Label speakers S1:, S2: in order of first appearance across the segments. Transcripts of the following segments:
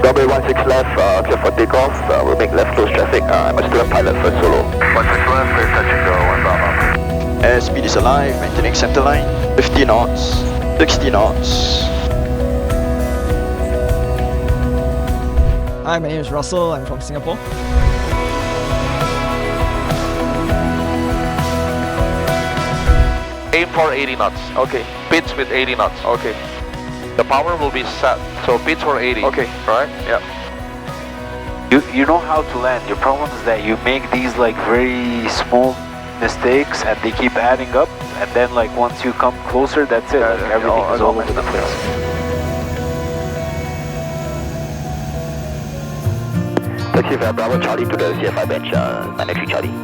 S1: Runway 16 left, clear for takeoff. We'll make left close traffic. I'm a student pilot for solo.
S2: 16 left, clear touch and go, 1 Bravo.
S3: Airspeed is alive, maintaining centerline. 50 knots, 60 knots.
S4: Hi, my name is Russell. I'm from Singapore.
S2: Aim for 80 knots.
S3: Okay,
S2: Pitch with 80 knots.
S3: okay,
S2: The power will be set, so pitch for 80.
S3: okay.
S2: Right? Yeah.
S5: You know how to land. Your problem is that you make these like very small mistakes and they keep adding up, and then like once you come closer, that's it. Like, everything is all over the place.
S1: Taxi for Bravo Charlie to the CFI bench, 993 Charlie.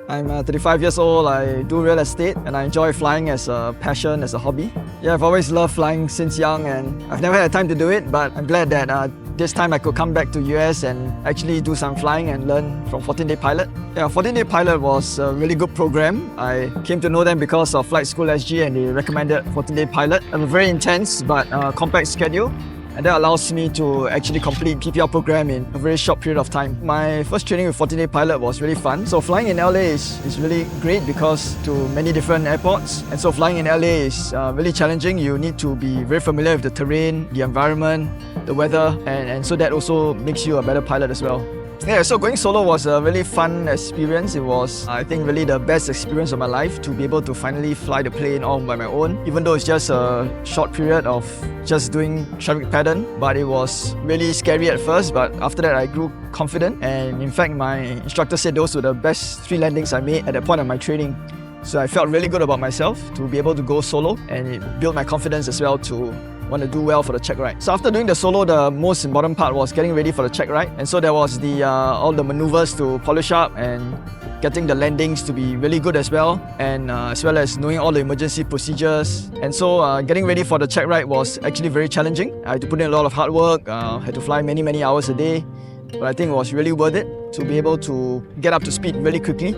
S4: I'm 35 years old. I do real estate and I enjoy flying as a passion, as a hobby. Yeah, I've always loved flying since young and I've never had time to do it, but I'm glad that this time I could come back to US and actually do some flying and learn from 14-Day Pilot. Yeah, 14-Day Pilot was a really good program. I came to know them because of Flight School SG and they recommended 14-Day Pilot. A very intense but compact schedule. And that allows me to actually complete PPL program in a very short period of time. My first training with 14-Day Pilot was really fun. So flying in LA is really great because to many different airports. And so flying in LA is really challenging. You need to be very familiar with the terrain, the environment, the weather, and so that also makes you a better pilot as well. Yeah, so going solo was a really fun experience. It was, I think, really the best experience of my life to be able to finally fly the plane all by my own, even though it's just a short period of just doing traffic pattern. But it was really scary at first, but after that I grew confident. And in fact, my instructor said those were the best 3 landings I made at that point of my training. So I felt really good about myself to be able to go solo, and it built my confidence as well to want to do well for the check ride. So after doing the solo, the most important part was getting ready for the check ride. And so there was the all the maneuvers to polish up and getting the landings to be really good as well, and as well as knowing all the emergency procedures. And so getting ready for the check ride was actually very challenging. I had to put in a lot of hard work, had to fly many hours a day, but I think it was really worth it to be able to get up to speed really quickly.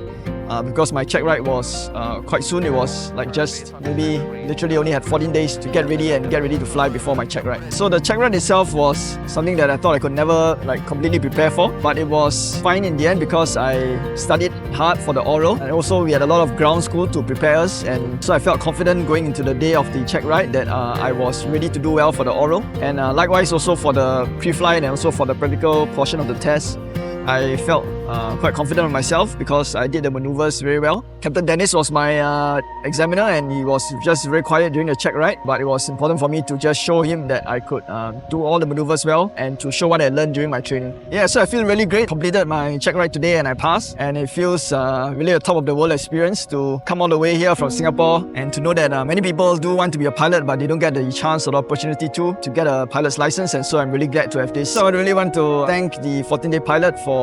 S4: Because my check ride was quite soon. It was like just maybe literally only had 14 days to get ready to fly before my check ride. So the check ride itself was something that I thought I could never like completely prepare for, but it was fine in the end because I studied hard for the oral, and also we had a lot of ground school to prepare us, and so I felt confident going into the day of the check ride that I was ready to do well for the oral, and likewise also for the pre-flight and also for the practical portion of the test. I felt quite confident of myself because I did the maneuvers very well. Captain Dennis was my examiner and he was just very quiet during the check ride, but it was important for me to just show him that I could do all the maneuvers well and to show what I learned during my training. Yeah, so I feel really great. Completed my check ride today and I passed, and it feels really a top of the world experience to come all the way here from Singapore and to know that many people do want to be a pilot but they don't get the chance or the opportunity to get a pilot's license, and so I'm really glad to have this. So I really want to thank the 14-Day Pilot for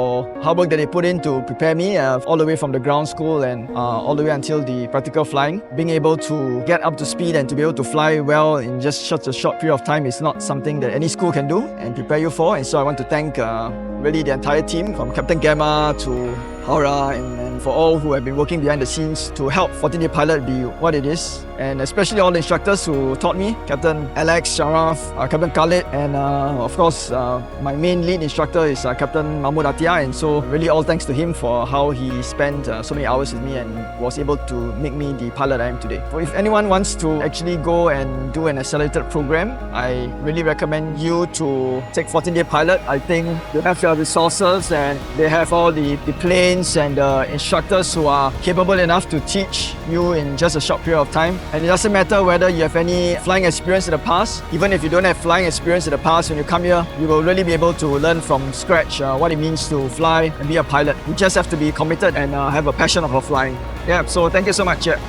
S4: hard work that they put in to prepare me all the way from the ground school and all the way until the practical flying. Being able to get up to speed and to be able to fly well in just such a short period of time is not something that any school can do and prepare you for, and so I want to thank really the entire team, from Captain Gamma to Hara and for all who have been working behind the scenes to help 14-Day Pilot be what it is, and especially all the instructors who taught me, Captain Alex, Sharaf, Captain Khalid, and of course my main lead instructor is Captain Mahmoud Atia, and so really all thanks to him for how he spent so many hours with me and was able to make me the pilot I am today. So if anyone wants to actually go and do an accelerated program, I really recommend you to take 14-Day Pilot. I think they have the resources and they have all the planes and instructors who are capable enough to teach you in just a short period of time. And it doesn't matter whether you have any flying experience in the past. Even if you don't have flying experience in the past, when you come here, you will really be able to learn from scratch what it means to fly and be a pilot. You just have to be committed and have a passion for flying. Yeah, so thank you so much. Yeah.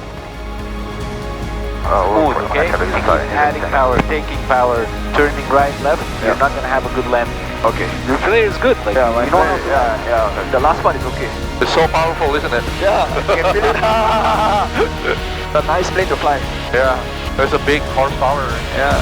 S5: Okay? Adding power, taking power, turning right, left, you're not going to have a good landing.
S2: Okay.
S5: Your flare is good. Like,
S1: Yeah,
S5: you know how to
S1: yeah. The last part is okay.
S2: It's so powerful, isn't it?
S1: Yeah, you can feel it. It's a nice plane to fly.
S2: Yeah. There's a big horsepower.
S1: Yeah.